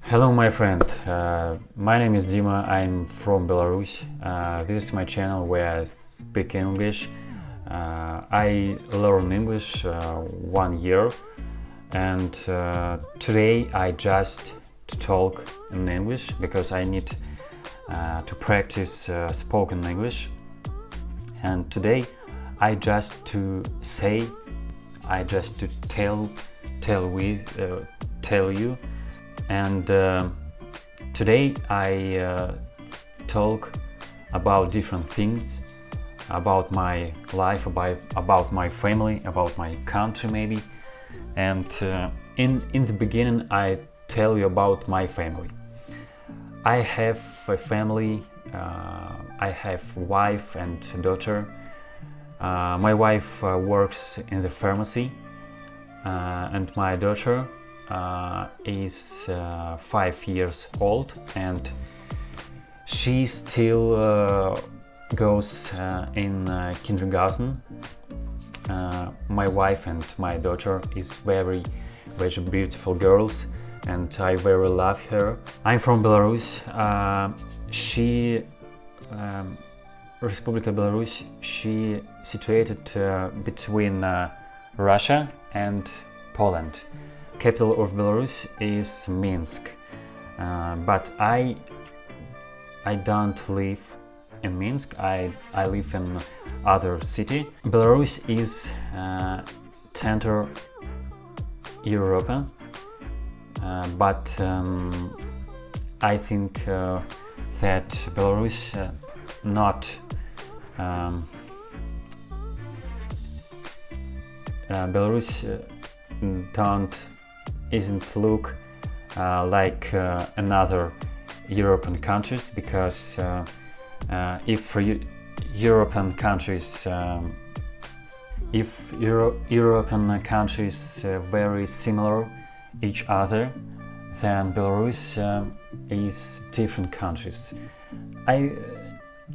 Hello my friend, my name is Dima, I'm from Belarus. This is my channel where I speak English. I learn English 1 year, and today I just to talk in English because I need to practice spoken English. And today I just to say, I just to tell you. And today I talk about different things, about my life, about my family, about my country maybe. And in the beginning I tell you about my family. I have a family, I have wife and daughter. My wife works in the pharmacy, and my daughter is 5 years old, and she still goes in kindergarten. My wife and my daughter is very beautiful girls, and I very love her. I'm from Belarus. Republika Belarus, she situated between Russia and Poland. Capital of Belarus is Minsk, but I don't live in Minsk. I live in other city. Belarus is Central Europe, but I think that Belarus Belarus isn't look like another European countries, because if European countries very similar each other, then Belarus is different countries.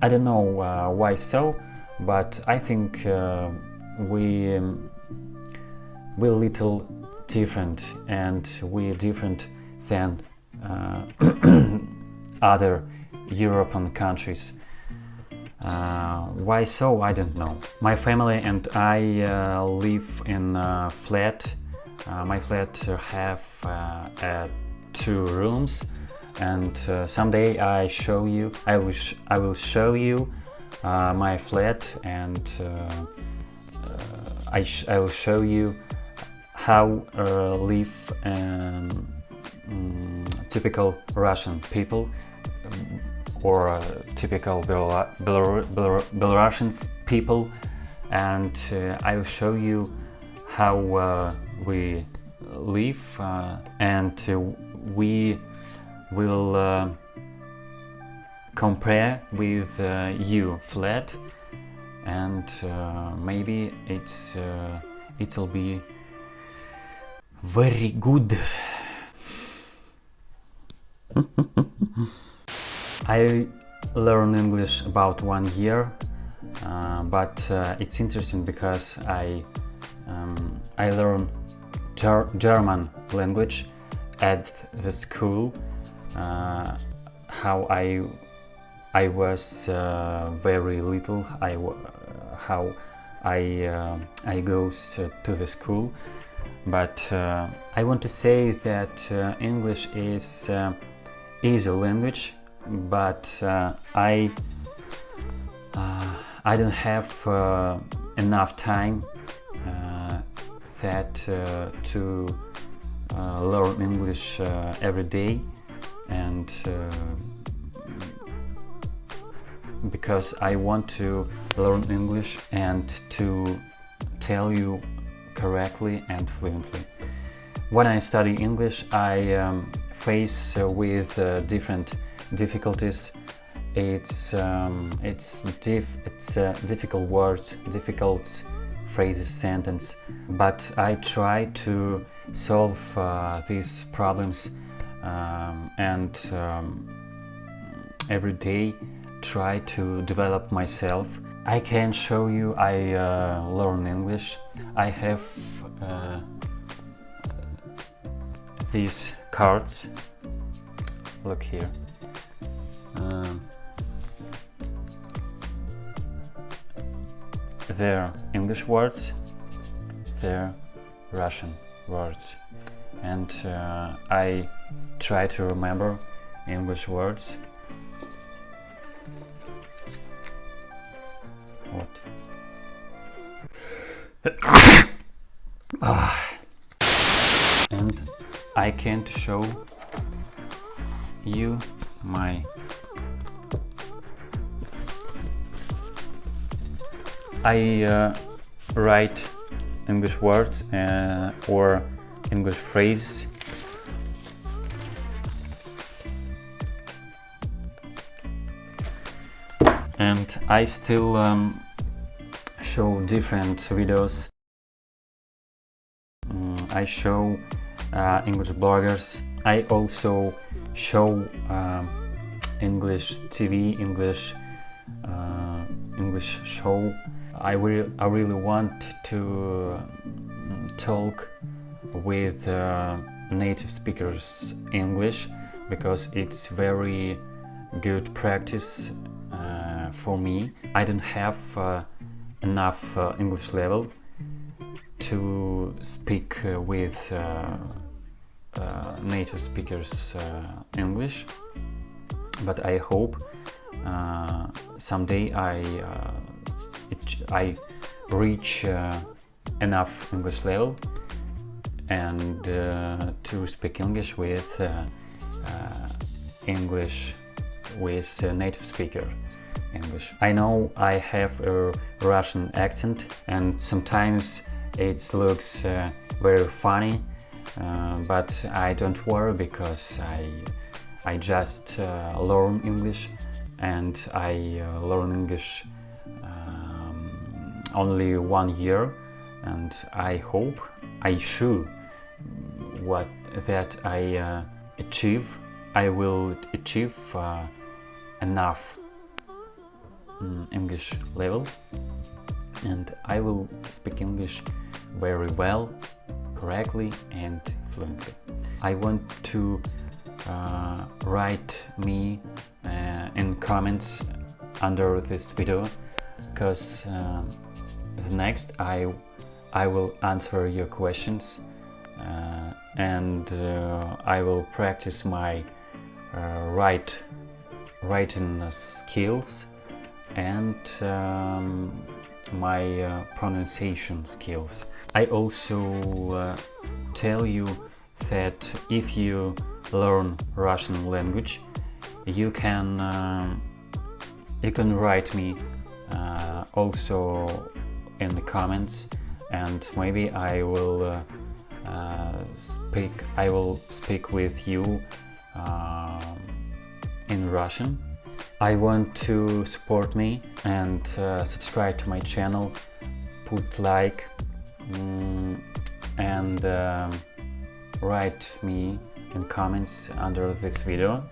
I don't know why so, but I think we little different, and we different than other European countries. Why so? I don't know. My family and I live in a flat. My flat have 2 rooms, and someday I will show you my flat, and I will show you how live typical Russian people, or typical Belarusian people, and I will show you how we live, and we will compare with you flat, and maybe it'll be very good. I learned English about 1 year, but it's interesting because I learned German language at the school. How I was very little. How I goes to the school. But I want to say that English is easy language, but I don't have enough time to learn English every day, and because I want to learn English and to tell you correctly and fluently. When I study English, I face with different difficulties. It's difficult words, difficult phrases, sentence, but I try to solve these problems, and every day try to develop myself. I can show you I learn English. I have these cards. Look here. They're English words, they're Russian words, and I try to remember English words. What? And I can't show you my write English words or English phrases. And I still show different videos. I show English bloggers. I also show English TV, English show. I really want to talk with native speakers English, because it's very good practice for me. I don't have enough English level to speak with native speakers English, but I hope someday I reach enough English level and to speak English with native speaker English. I know I have a Russian accent and sometimes it looks very funny, but I don't worry, because I just learn English, and I learn English only 1 year, and I hope I should that I will achieve enough English level, and I will speak English very well, correctly and fluently. I want to write me in comments under this video, because the next I will answer your questions, and I will practice my writing skills and my pronunciation skills. I also tell you that if you learn Russian language, you can write me also in the comments, and maybe I will speak with you in Russian. I want to support me and subscribe to my channel, put like, and write me in comments under this video.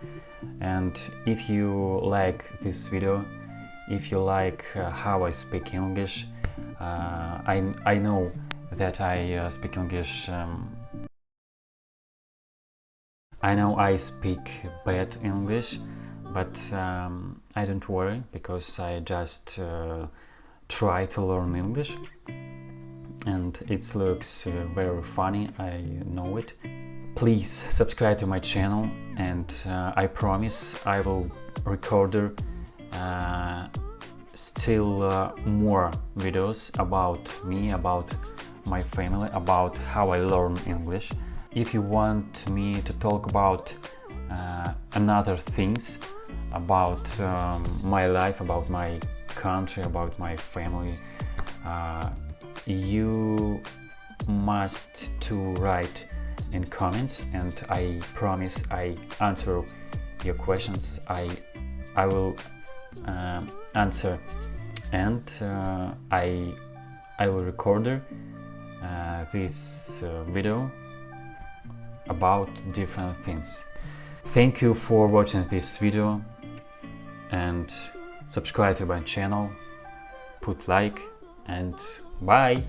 And if you like this video, if you like how I speak English, I know that I speak English. I know I speak bad English, but I don't worry, because I just try to learn English, and it looks very funny, I know it. Please subscribe to my channel, and I promise I will record still more videos about me, about my family, about how I learn English. If you want me to talk about another things, about my life, about my country, about my family, you must to write in comments, and I promise I answer your questions. I will answer, and I will record this video about different things. Thank you for watching this video, and subscribe to my channel, put like, and bye!